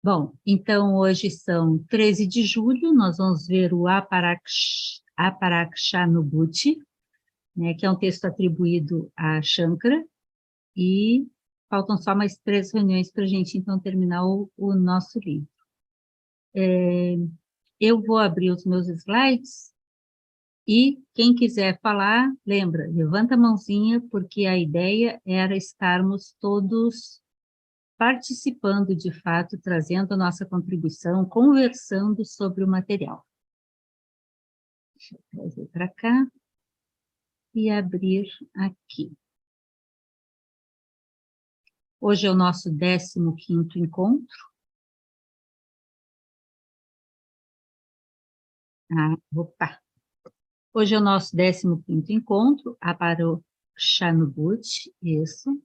Bom, então hoje são 13 de julho, nós vamos ver o Aparakshanubhuti, né, que é um texto atribuído a Shankara, e faltam só mais 3 reuniões para a gente, então, terminar o nosso livro. Eu vou abrir os meus slides, e quem quiser falar, lembra, levanta a mãozinha, porque a ideia era estarmos todos participando de fato, trazendo a nossa contribuição, conversando sobre o material. Deixa eu trazer para cá e abrir aqui. Hoje é o nosso 15º encontro. Opa! Hoje é o nosso 15º encontro, Aparakshanubhuti, isso.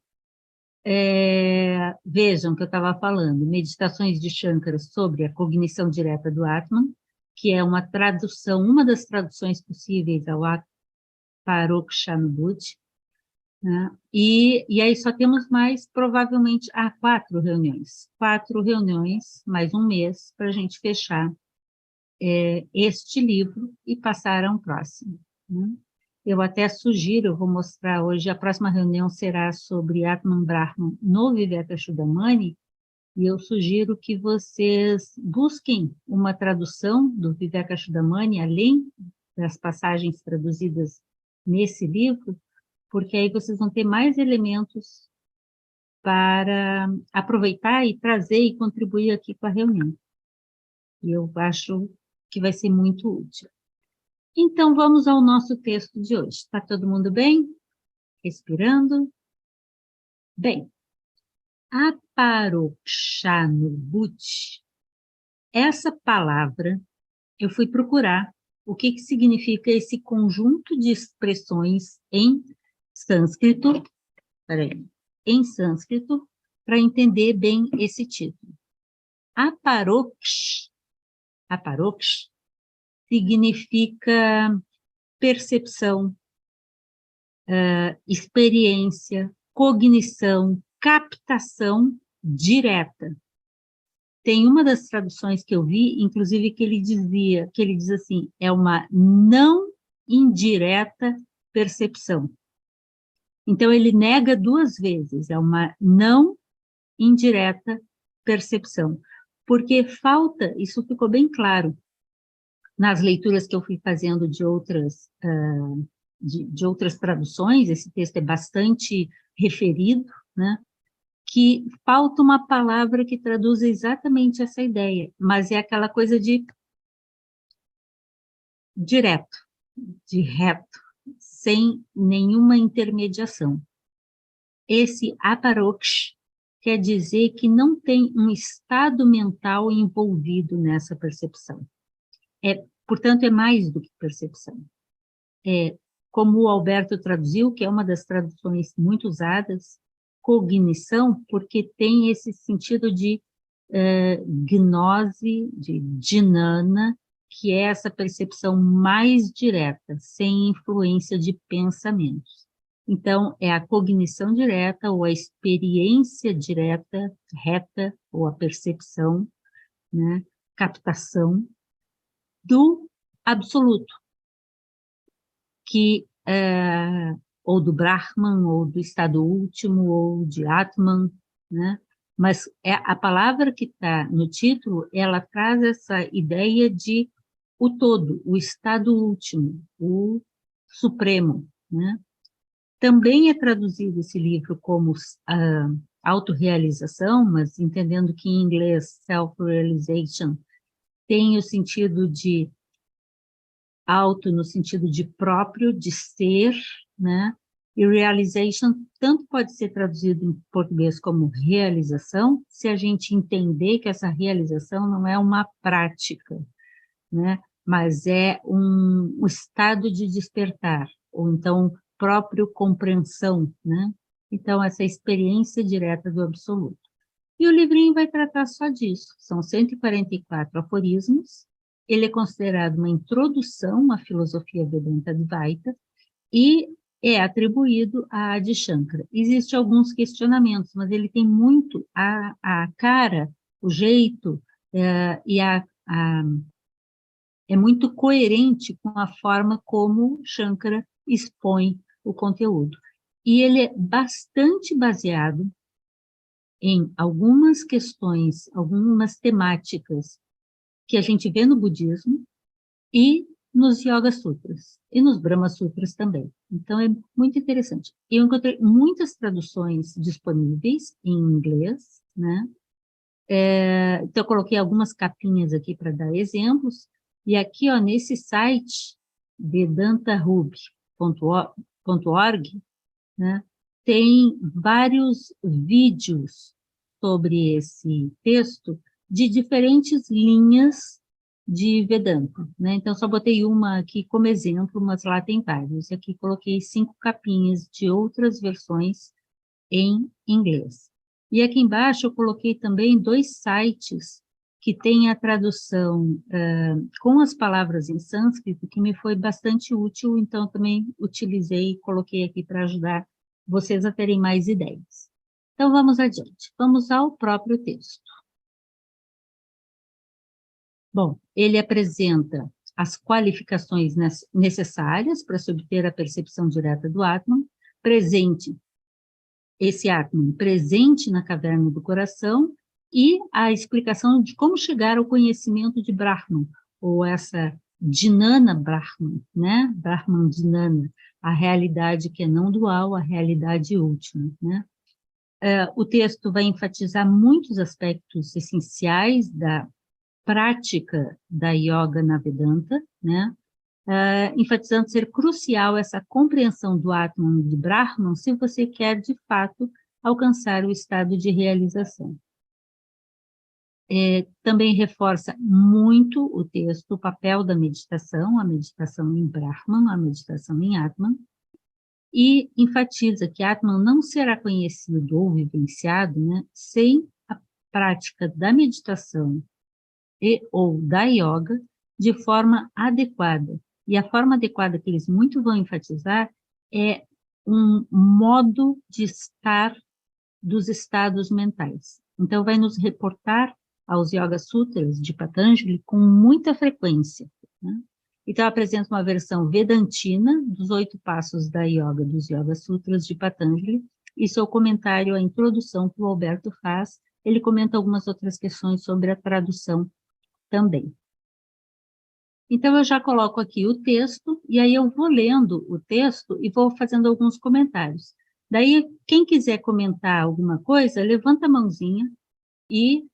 Vejam que eu estava falando, Meditações de Shankara sobre a cognição direta do Atman, que é uma tradução, uma das traduções possíveis ao Aparakshanubhuti, né? E aí só temos mais, provavelmente, 4 reuniões. 4 reuniões, mais um mês, para a gente fechar este livro e passar a um próximo, né? Eu até sugiro, eu vou mostrar hoje, a próxima reunião será sobre Atman Brahman no Vivekachudamani, e eu sugiro que vocês busquem uma tradução do Vivekachudamani, além das passagens traduzidas nesse livro, porque aí vocês vão ter mais elementos para aproveitar e trazer e contribuir aqui com a reunião. E eu acho que vai ser muito útil. Então, vamos ao nosso texto de hoje. Está todo mundo bem? Respirando? Bem, Aparakshanubhuti, essa palavra, eu fui procurar o que significa esse conjunto de expressões em sânscrito, em sânscrito, para entender bem esse título. Aparoksh significa percepção, experiência, cognição, captação direta. Tem uma das traduções que eu vi, inclusive, que ele diz assim, é uma não indireta percepção. Então, ele nega 2 vezes, é uma não indireta percepção. Porque falta, isso ficou bem claro, nas leituras que eu fui fazendo de outras traduções, esse texto é bastante referido, né? Que falta uma palavra que traduz exatamente essa ideia, mas é aquela coisa de direto, de reto, sem nenhuma intermediação. Esse aparoksh quer dizer que não tem um estado mental envolvido nessa percepção. Portanto, é mais do que percepção. Como o Alberto traduziu, que é uma das traduções muito usadas, cognição, porque tem esse sentido de gnose, de dhinana, que é essa percepção mais direta, sem influência de pensamentos. Então, é a cognição direta, ou a experiência direta, reta, ou a percepção, né, captação do absoluto, que ou do Brahman, ou do estado último, ou de Atman, né? Mas a palavra que está no título, ela traz essa ideia de o todo, o estado último, o supremo, né? Também é traduzido esse livro como autorrealização, mas entendendo que em inglês self-realization tem o sentido de auto no sentido de próprio, de ser, né? E realization tanto pode ser traduzido em português como realização, se a gente entender que essa realização não é uma prática, né? Mas é um estado de despertar, ou então próprio compreensão, né? Então, essa experiência direta do absoluto. E o livrinho vai tratar só disso, são 144 aforismos, ele é considerado uma introdução à filosofia Vedanta Advaita e é atribuído a Adi Shankara. Existem alguns questionamentos, mas ele tem muito a cara o jeito e é muito coerente com a forma como Shankara expõe o conteúdo. E ele é bastante baseado em algumas questões, algumas temáticas que a gente vê no budismo e nos Yoga Sutras, e nos Brahma Sutras também. Então, é muito interessante. Eu encontrei muitas traduções disponíveis em inglês, né? Então, eu coloquei algumas capinhas aqui para dar exemplos, e aqui, ó, nesse site, vedantahub.org, né, tem vários vídeos sobre esse texto de diferentes linhas de Vedanta, né? Então, só botei uma aqui como exemplo, mas lá tem vários. E aqui coloquei 5 capinhas de outras versões em inglês. E aqui embaixo eu coloquei também 2 sites que têm a tradução com as palavras em sânscrito, que me foi bastante útil, então também utilizei e coloquei aqui para ajudar vocês a terem mais ideias. Então, vamos adiante. Vamos ao próprio texto. Bom, ele apresenta as qualificações necessárias para se obter a percepção direta do Atman, esse Atman presente na caverna do coração, e a explicação de como chegar ao conhecimento de Brahman, ou essa Jnana Brahman, né? Brahman Jnana, a realidade que é não dual, a realidade última, né? O texto vai enfatizar muitos aspectos essenciais da prática da yoga na Vedanta, né? Enfatizando ser crucial essa compreensão do Atman de Brahman se você quer, de fato, alcançar o estado de realização. Também reforça muito o texto o papel da meditação, a meditação em Brahman, a meditação em Atman, e enfatiza que Atman não será conhecido ou vivenciado, né, sem a prática da meditação ou da yoga de forma adequada. E a forma adequada que eles muito vão enfatizar é um modo de estar dos estados mentais. Então, vai nos reportar aos Yoga Sutras de Patanjali com muita frequência, né? Então, apresenta uma versão vedantina dos 8 passos da yoga, dos Yoga Sutras de Patanjali, e seu comentário, a introdução que o Alberto faz, ele comenta algumas outras questões sobre a tradução também. Então, eu já coloco aqui o texto, e aí eu vou lendo o texto e vou fazendo alguns comentários. Daí, quem quiser comentar alguma coisa, levanta a mãozinha e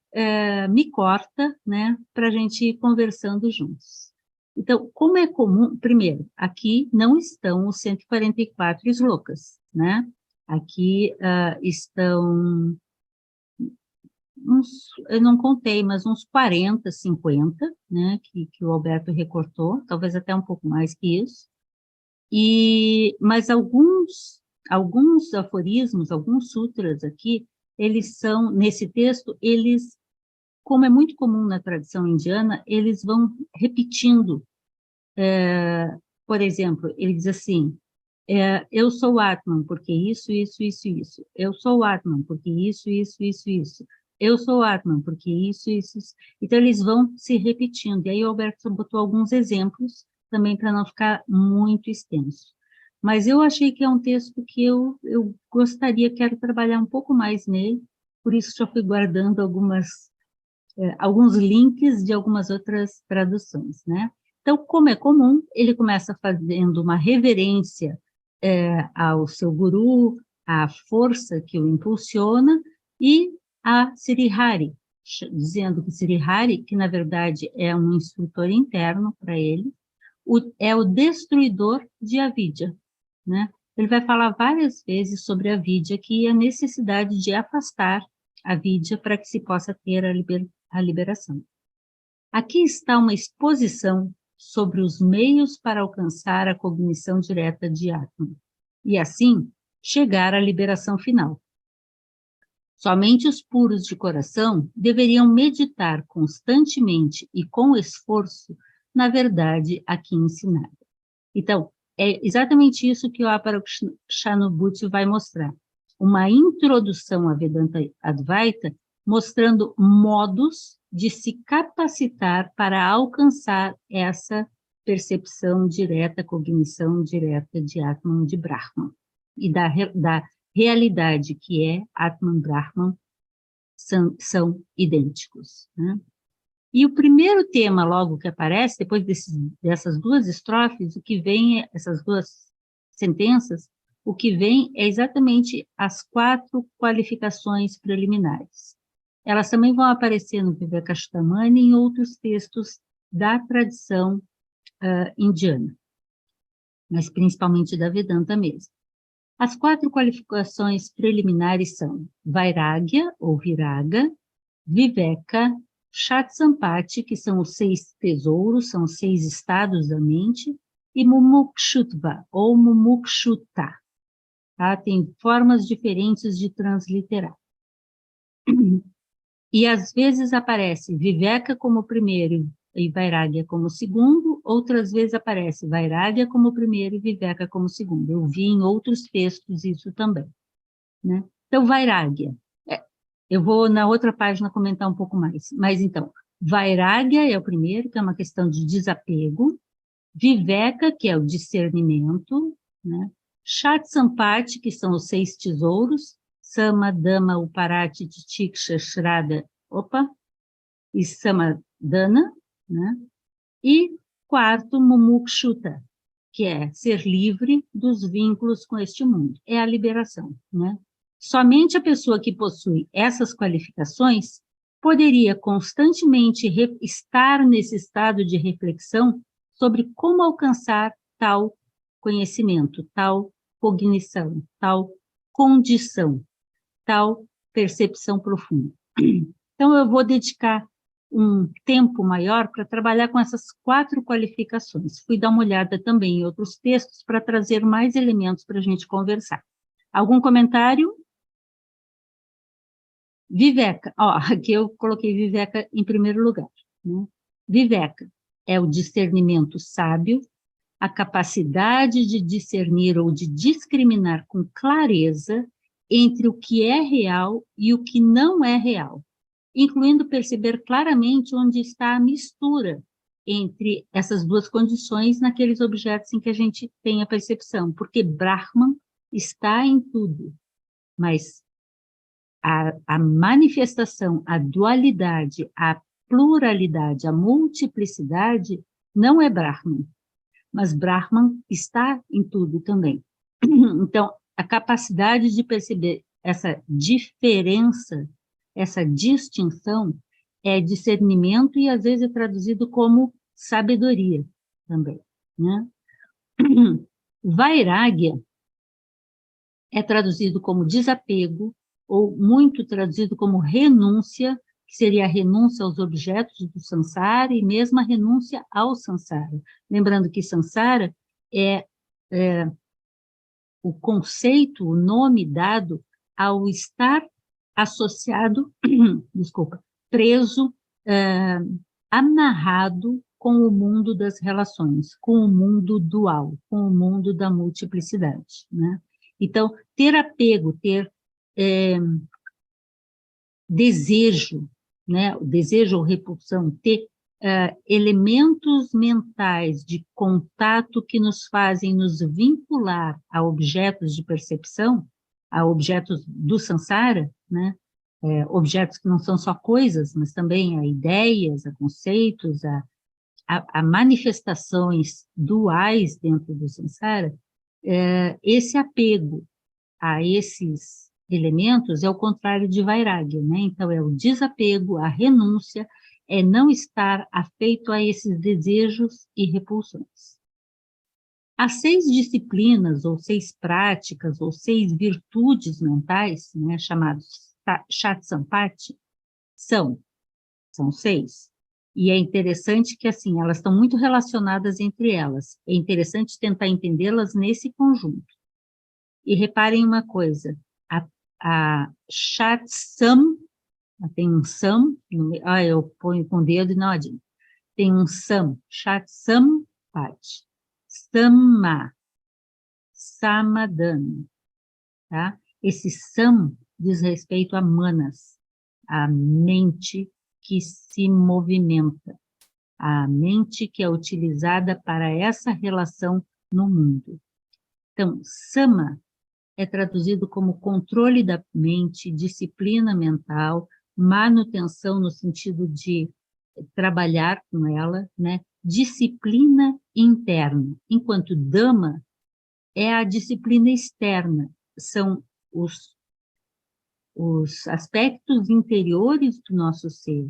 me corta, né, para a gente ir conversando juntos. Então, como é comum, primeiro, aqui não estão os 144 slokas, né? Aqui estão eu não contei, mas uns 40, 50, né, que o Alberto recortou, talvez até um pouco mais que isso. Mas alguns aforismos, alguns sutras aqui, eles são, nesse texto, eles, como é muito comum na tradição indiana, eles vão repetindo. Por exemplo, ele diz assim, eu sou Atman porque isso, isso, isso, isso. Eu sou Atman porque isso, isso, isso, isso. Eu sou Atman porque isso, isso, isso. Então, eles vão se repetindo. E aí, o Alberto botou alguns exemplos também para não ficar muito extenso. Mas eu achei que é um texto que eu gostaria, quero trabalhar um pouco mais nele, por isso já fui guardando alguns links de algumas outras traduções, né? Então, como é comum, ele começa fazendo uma reverência ao seu guru, à força que o impulsiona, e a Srihari, dizendo que Srihari, que na verdade é um instrutor interno para ele, é o destruidor de avidya, né? Ele vai falar várias vezes sobre a avidya, que é a necessidade de afastar a avidya para que se possa ter a liberação. Aqui está uma exposição sobre os meios para alcançar a cognição direta de Atman, e assim chegar à liberação final. Somente os puros de coração deveriam meditar constantemente e com esforço na verdade aqui ensinada. Então, é exatamente isso que o Aparakshanobhuti vai mostrar. Uma introdução à Vedanta Advaita mostrando modos de se capacitar para alcançar essa percepção direta, cognição direta de Atman, de Brahman, e da realidade que é Atman, Brahman, são idênticos, né? E o primeiro tema, logo que aparece, depois dessas duas estrofes, o que vem, essas duas sentenças, o que vem é exatamente as 4 qualificações preliminares. Elas também vão aparecer no Vivekachudamani e em outros textos da tradição indiana, mas principalmente da Vedanta mesmo. As 4 qualificações preliminares são Vairagya, ou Viraga, Viveka, Shatsampati, que são os 6 tesouros, são os 6 estados da mente, e Mumukshutva, ou Mumukshuta. Tá? Tem formas diferentes de transliterar. E às vezes aparece Viveka como primeiro e Vairagya como segundo, outras vezes aparece Vairagya como primeiro e Viveka como segundo. Eu vi em outros textos isso também, né? Então, Vairagya. Eu vou na outra página comentar um pouco mais. Mas então, Vairagya é o primeiro, que é uma questão de desapego. Viveka, que é o discernimento, né? Shatsampati, que são os 6 tesouros. Sama, Dama, Uparati, Titiksha, Shraddha, e Samadana, né? E quarto, Mumukshuta, que é ser livre dos vínculos com este mundo. É a liberação, né? Somente a pessoa que possui essas qualificações poderia constantemente estar nesse estado de reflexão sobre como alcançar tal conhecimento, tal cognição, tal condição, tal percepção profunda. Então, eu vou dedicar um tempo maior para trabalhar com essas 4 qualificações. Fui dar uma olhada também em outros textos para trazer mais elementos para a gente conversar. Algum comentário? Viveka, aqui eu coloquei Viveka em primeiro lugar, né? Viveka é o discernimento sábio, a capacidade de discernir ou de discriminar com clareza entre o que é real e o que não é real, incluindo perceber claramente onde está a mistura entre essas duas condições naqueles objetos em que a gente tem a percepção, porque Brahman está em tudo, mas a manifestação, a dualidade, a pluralidade, a multiplicidade não é Brahman, mas Brahman está em tudo também. Então, a capacidade de perceber essa diferença, essa distinção, é discernimento e às vezes é traduzido como sabedoria também, né? Vairagya é traduzido como desapego, ou muito traduzido como renúncia, que seria a renúncia aos objetos do samsara e mesmo a renúncia ao samsara. Lembrando que samsara é o conceito, o nome dado ao estar associado, desculpa, preso, amarrado com o mundo das relações, com o mundo dual, com o mundo da multiplicidade, né? Então, ter apego, ter desejo, né? O desejo ou repulsão, ter elementos mentais de contato que nos fazem nos vincular a objetos de percepção, a objetos do samsara, né? Objetos que não são só coisas, mas também a ideias, a conceitos, a manifestações duais dentro do samsara, esse apego a esses elementos é o contrário de vairagya, né? Então, é o desapego, a renúncia, é não estar afeito a esses desejos e repulsões. As 6 disciplinas, ou 6 práticas, ou 6 virtudes mentais, né, chamados Shatsampati, são 6. E é interessante que, assim, elas estão muito relacionadas entre elas. É interessante tentar entendê-las nesse conjunto. E reparem uma coisa, a Shatsam, tem um sam, eu ponho com o dedo e não adianta. Tem um sam, Shatsampati, Samma, Samadana, tá? Esse sam diz respeito a manas, a mente que se movimenta, a mente que é utilizada para essa relação no mundo. Então, sama é traduzido como controle da mente, disciplina mental, manutenção no sentido de trabalhar com ela, né? Disciplina interna, enquanto dama é a disciplina externa, são os aspectos interiores do nosso ser,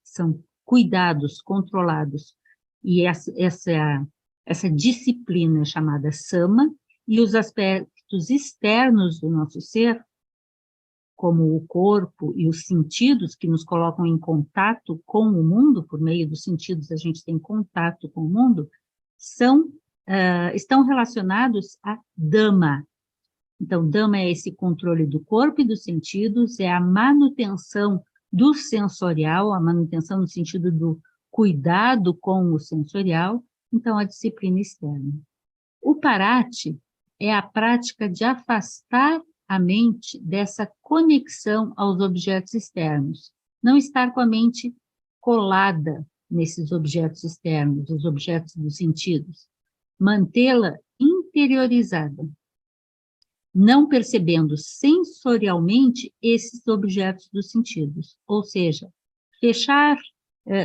são cuidados, controlados, e essa disciplina é chamada sama, e os aspectos externos do nosso ser, como o corpo e os sentidos que nos colocam em contato com o mundo, por meio dos sentidos a gente tem contato com o mundo, estão relacionados a dama. Então, dama é esse controle do corpo e dos sentidos, é a manutenção do sensorial, a manutenção no sentido do cuidado com o sensorial, então a disciplina externa. O parati é a prática de afastar a mente dessa conexão aos objetos externos, não estar com a mente colada nesses objetos externos, os objetos dos sentidos, mantê-la interiorizada, não percebendo sensorialmente esses objetos dos sentidos, ou seja,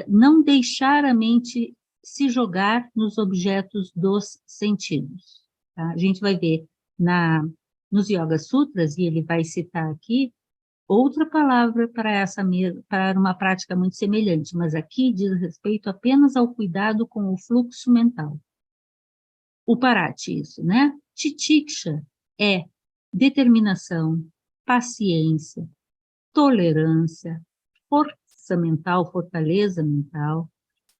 não deixar a mente se jogar nos objetos dos sentidos. Tá? A gente vai ver nos Yoga Sutras, e ele vai citar aqui, outra palavra para uma prática muito semelhante, mas aqui diz respeito apenas ao cuidado com o fluxo mental. O parati, isso, né? Titiksha é determinação, paciência, tolerância, força mental, fortaleza mental,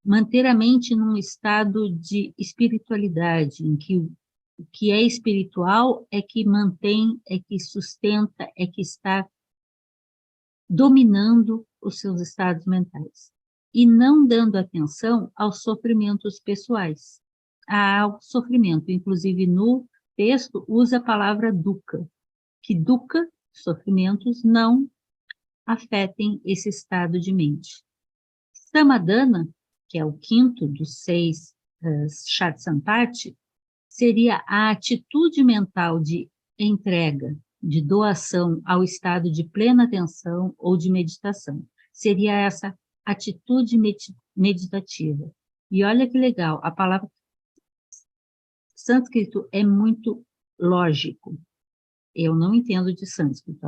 manter a mente num estado de espiritualidade, em que o que é espiritual é que mantém, é que sustenta, é que está dominando os seus estados mentais, e não dando atenção aos sofrimentos pessoais, ao sofrimento, inclusive no texto usa a palavra dukkha, que dukkha, sofrimentos, não afetem esse estado de mente. Samadhana, que é o quinto dos 6 Shatsampati, seria a atitude mental de entrega, de doação ao estado de plena atenção ou de meditação. Seria essa atitude meditativa. E olha que legal, a palavra sânscrito é muito lógico. Eu não entendo de sânscrito.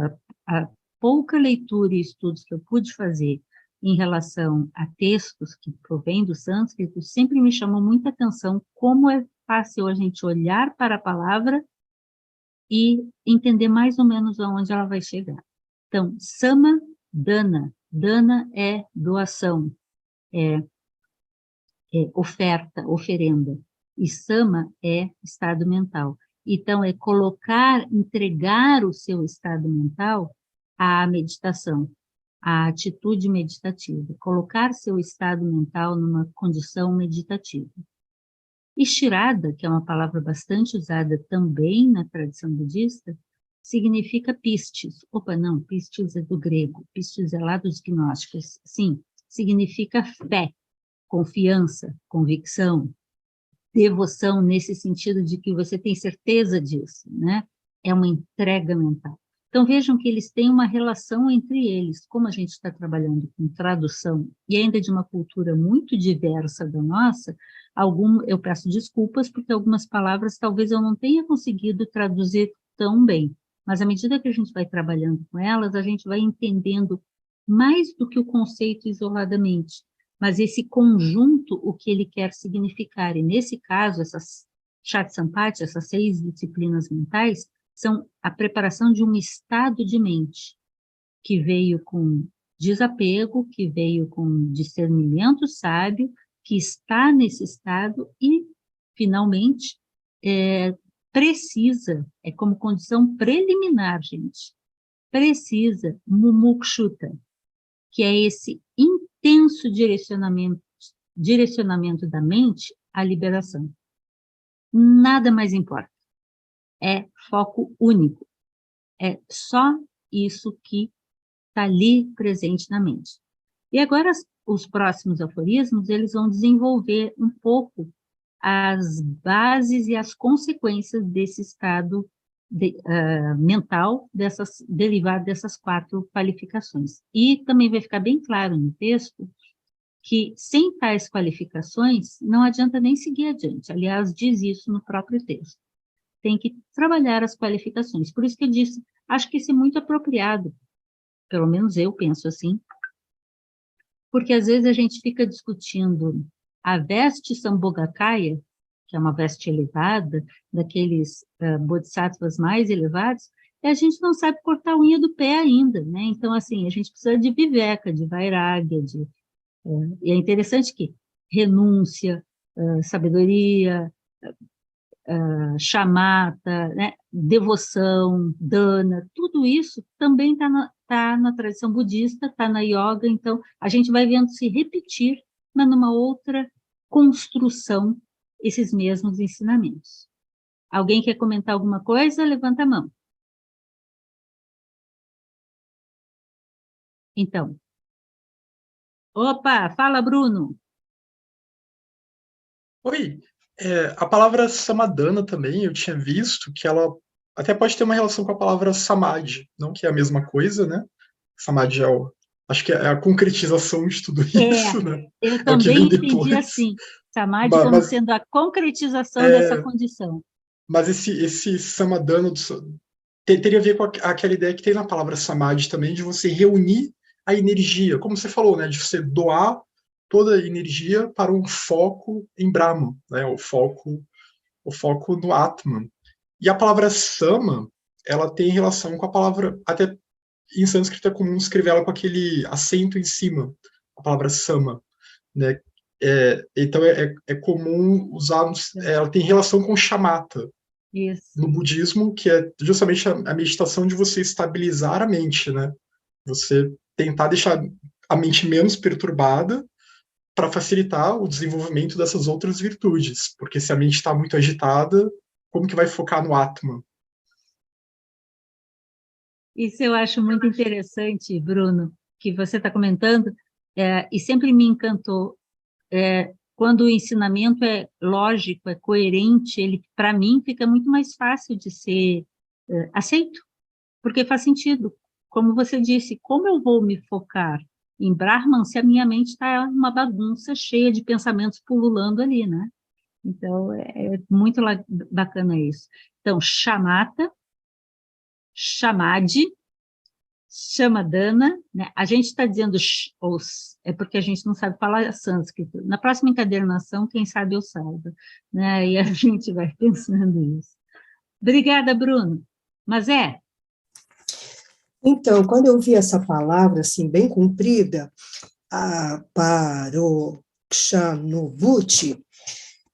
A pouca leitura e estudos que eu pude fazer em relação a textos que provêm do sânscrito sempre me chamou muita atenção como é fácil a gente olhar para a palavra e entender mais ou menos aonde ela vai chegar. Então, sama, dana. Dana é doação, é oferta, oferenda. E sama é estado mental. Então, é entregar o seu estado mental à meditação, à atitude meditativa, colocar seu estado mental numa condição meditativa. E Shirada, que é uma palavra bastante usada também na tradição budista, significa pistis. Opa, não, pistis é do grego, pistis é lá dos gnósticos. Sim, significa fé, confiança, convicção, devoção nesse sentido de que você tem certeza disso, né? É uma entrega mental. Então, vejam que eles têm uma relação entre eles, como a gente está trabalhando com tradução, e ainda de uma cultura muito diversa da nossa, eu peço desculpas, porque algumas palavras talvez eu não tenha conseguido traduzir tão bem, mas à medida que a gente vai trabalhando com elas, a gente vai entendendo mais do que o conceito isoladamente, mas esse conjunto, o que ele quer significar, e nesse caso, essas Shatsampati, essas 6 disciplinas mentais, são a preparação de um estado de mente, que veio com desapego, que veio com discernimento sábio, que está nesse estado e, finalmente, é como condição preliminar, gente, precisa mumukshuta, que é esse intenso direcionamento da mente à liberação. Nada mais importa. É foco único. É só isso que está ali presente na mente. E agora, os próximos aforismos, eles vão desenvolver um pouco as bases e as consequências desse estado mental, derivado dessas 4 qualificações. E também vai ficar bem claro no texto que, sem tais qualificações, não adianta nem seguir adiante. Aliás, diz isso no próprio texto. Tem que trabalhar as qualificações. Por isso que eu disse, acho que isso é muito apropriado, pelo menos eu penso assim, porque às vezes a gente fica discutindo a veste Sambhogakaya, que é uma veste elevada, daqueles bodhisattvas mais elevados, e a gente não sabe cortar a unha do pé ainda, né? Então, assim, a gente precisa de viveka, de vairagya, e é interessante que renúncia, sabedoria, chamata, né, devoção, dana, tudo isso também está na tradição budista, está na yoga, então a gente vai vendo se repetir, mas numa outra construção, esses mesmos ensinamentos. Alguém quer comentar alguma coisa? Levanta a mão. Então. Opa, fala, Bruno. Oi, a palavra samadana também, eu tinha visto que ela até pode ter uma relação com a palavra samadhi, não que é a mesma coisa, né? Samadhi acho que é a concretização de tudo isso, né? Eu É o que vem também entendi depois. assim, samadhi como Mas, sendo a concretização dessa condição. mas esse samadana teria a ver com aquela ideia que tem na palavra samadhi também, de você reunir a energia, como você falou, né? De você doar toda a energia para um foco em Brahman, né? O foco no Atman. E a palavra sama, ela tem relação com a palavra, até em sânscrito é comum escrever ela com aquele acento em cima, a palavra sama, né? Então é comum usar, ela tem relação com chamata. Isso. No budismo, que é justamente a meditação de você estabilizar a mente, né? Você tentar deixar a mente menos perturbada para facilitar o desenvolvimento dessas outras virtudes, porque se a mente está muito agitada, como que vai focar no Atman? Isso eu acho muito interessante, Bruno, que você está comentando, e sempre me encantou. Quando o ensinamento é lógico, é coerente, ele, para mim, fica muito mais fácil de ser aceito, porque faz sentido. Como você disse, como eu vou me focar em Brahman se a minha mente está uma bagunça cheia de pensamentos pululando ali, né? Então, é muito bacana isso. Então, chamata, chamade, chamadana, né? A gente está dizendo é porque a gente não sabe falar sânscrito. Na próxima encadernação, quem sabe eu saiba, né? E a gente vai pensando isso. Obrigada, Bruno. Mas Então, quando eu vi essa palavra, assim, bem comprida, aparokshanubhuti,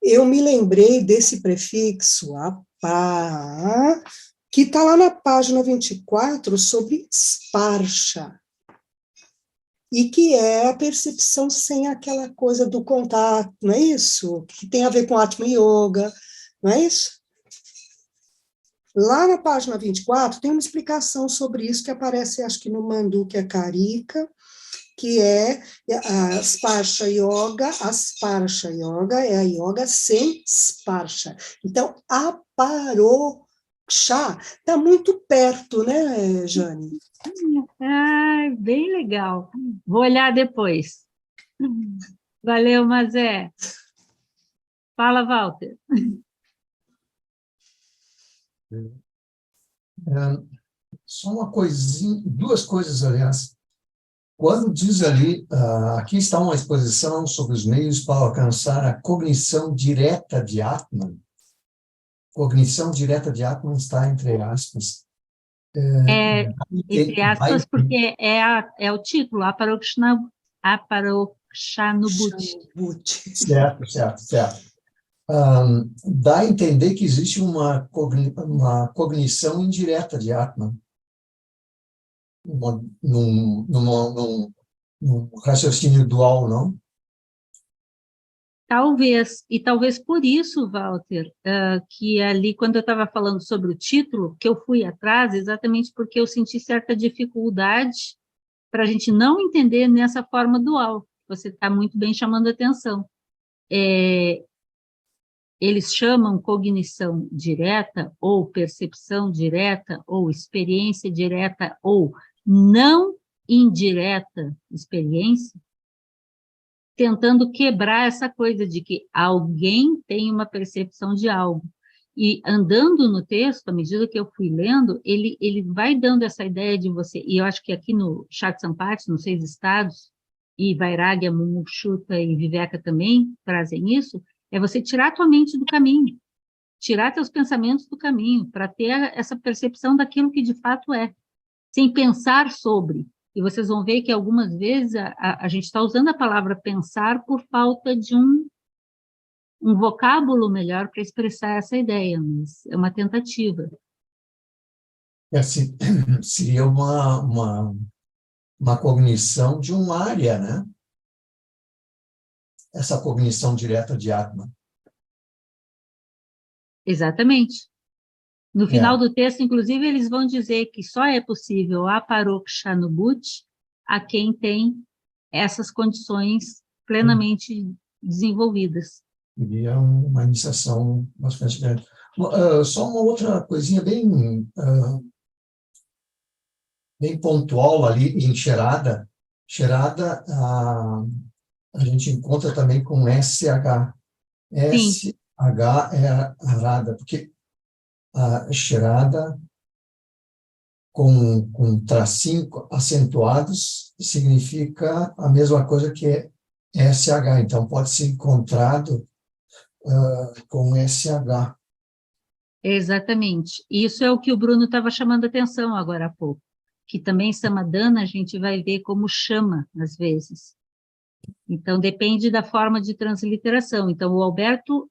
eu me lembrei desse prefixo, apá, que está lá na página 24, sobre sparsha, e que é a percepção sem aquela coisa do contato, não é isso? Que tem a ver com Atma Yoga, não é isso? Lá na página 24 tem uma explicação sobre isso que aparece, acho que no Mandukya Karika, que é a Sparsha Yoga. A Sparsha Yoga é a yoga sem Sparsha. Então, aparoksha está muito perto, né, Jane? bem legal. Vou olhar depois. Valeu, Mazé. Fala, Walter. Só uma coisinha, 2 coisas, aliás. Quando diz ali, aqui está uma exposição sobre os meios para alcançar a cognição direta de Atman. Cognição direta de Atman está entre aspas. Entre aspas, porque é o título, Aparokshanubhuti. Certo. Dá a entender que existe uma cognição indireta de Atman. Num raciocínio dual, não? Talvez, e talvez por isso, Walter, que ali, quando eu estava falando sobre o título, que eu fui atrás, exatamente porque eu senti certa dificuldade para a gente não entender nessa forma dual. Você está muito bem chamando a atenção. Eles chamam cognição direta, ou percepção direta, ou experiência direta, ou não indireta experiência, tentando quebrar essa coisa de que alguém tem uma percepção de algo. E andando no texto, à medida que eu fui lendo, ele vai dando essa ideia de você, e eu acho que aqui no Chat-Sampati, nos 6 estados, e Vairagya, Mumukshuta e Viveka também trazem isso, é você tirar a tua mente do caminho, tirar teus pensamentos do caminho, para ter essa percepção daquilo que de fato é, sem pensar sobre. E vocês vão ver que algumas vezes a gente está usando a palavra pensar por falta de um vocábulo melhor para expressar essa ideia, mas é uma tentativa. Assim, seria uma cognição de uma área, né? Essa cognição direta de Atman. Exatamente. No final do texto, inclusive, eles vão dizer que só é possível a parokshanubhuti a quem tem essas condições plenamente desenvolvidas. Seria uma iniciação bastante grande. Só uma outra coisinha bem pontual ali em Sherada. Sherada, a gente encontra também com SH. Sim. SH é arada, porque a Sherada com tracinho acentuados significa a mesma coisa que SH, então pode ser encontrado com SH. Exatamente. Isso é o que o Bruno estava chamando a atenção agora há pouco, que também Samadana a gente vai ver como chama, às vezes. Então, depende da forma de transliteração. Então, o Alberto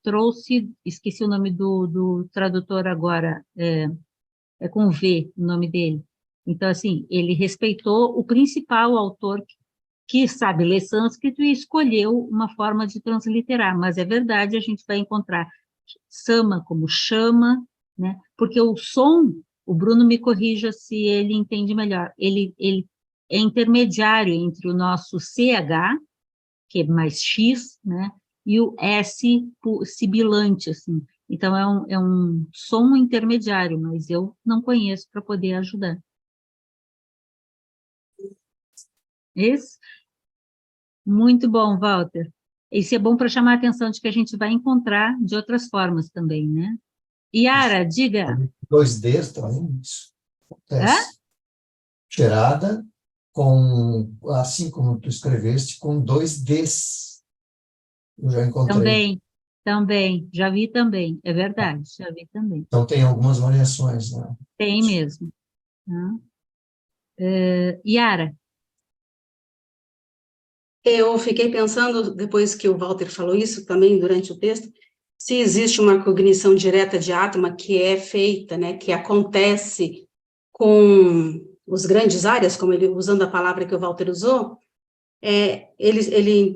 trouxe, esqueci o nome do tradutor agora, é com V o nome dele. Então, assim, ele respeitou o principal autor que sabe ler sânscrito e escolheu uma forma de transliterar, mas é verdade, a gente vai encontrar sama como chama, né? Porque o som, o Bruno me corrija se ele entende melhor, ele é intermediário entre o nosso CH, que é mais X, né? E o S sibilante, assim. Então, é um som intermediário, mas eu não conheço para poder ajudar. Isso? Muito bom, Walter. Isso é bom para chamar a atenção de que a gente vai encontrar de outras formas também, né? Yara, diga. 2Ds também, isso Hã? acontece. Sherada, assim como tu escreveste, com 2Ds. Eu já encontrei. Também, já vi também, é verdade, já vi também. Então, tem algumas variações, né? Tem mesmo. Yara. Eu fiquei pensando, depois que o Walter falou isso também durante o texto, se existe uma cognição direta de Atma que é feita, né, que acontece com os grandes áreas, como ele, usando a palavra que o Walter usou,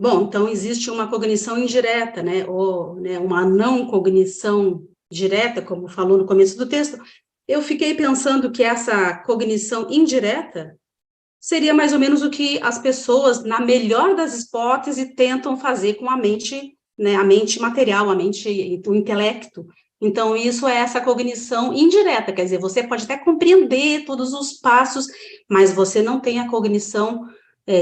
bom, então existe uma cognição indireta, né, ou né, uma não cognição direta, como falou no começo do texto. Eu fiquei pensando que essa cognição indireta seria mais ou menos o que as pessoas, na melhor das hipóteses, tentam fazer com a mente, né, a mente material, a mente, o intelecto. Então, isso é essa cognição indireta, quer dizer, você pode até compreender todos os passos, mas você não tem a cognição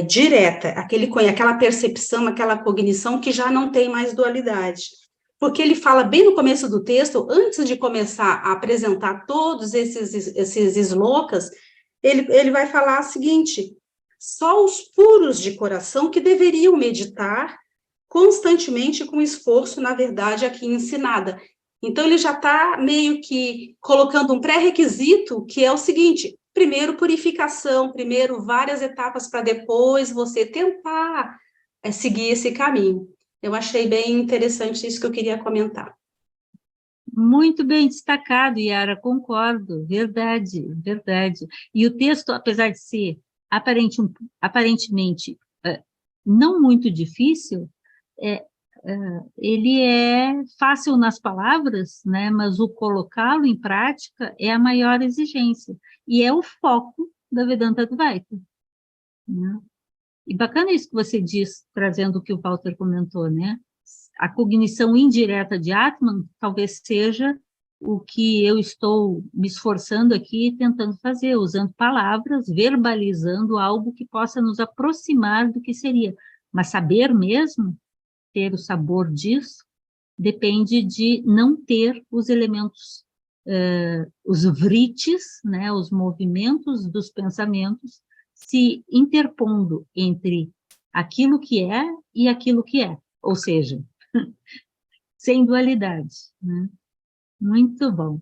direta, aquela percepção, aquela cognição que já não tem mais dualidade. Porque ele fala bem no começo do texto, antes de começar a apresentar todos esses slokas, ele vai falar o seguinte: só os puros de coração que deveriam meditar constantemente com esforço na verdade aqui ensinada. Então, ele já está meio que colocando um pré-requisito, que é o seguinte: primeiro purificação, primeiro várias etapas para depois você tentar seguir esse caminho. Eu achei bem interessante isso que eu queria comentar. Muito bem destacado, Yara, concordo, verdade, verdade. E o texto, apesar de ser aparentemente não muito difícil, ele é fácil nas palavras, né, mas o colocá-lo em prática é a maior exigência, e é o foco da Vedanta Advaita, né? E bacana isso que você diz, trazendo o que o Walter comentou, né? A cognição indireta de Atman talvez seja o que eu estou me esforçando aqui, tentando fazer, usando palavras, verbalizando algo que possa nos aproximar do que seria. Mas saber mesmo, ter o sabor disso, depende de não ter os elementos, os vritis, né, os movimentos dos pensamentos, se interpondo entre aquilo que é e aquilo que é, ou seja, sem dualidade, né? Muito bom.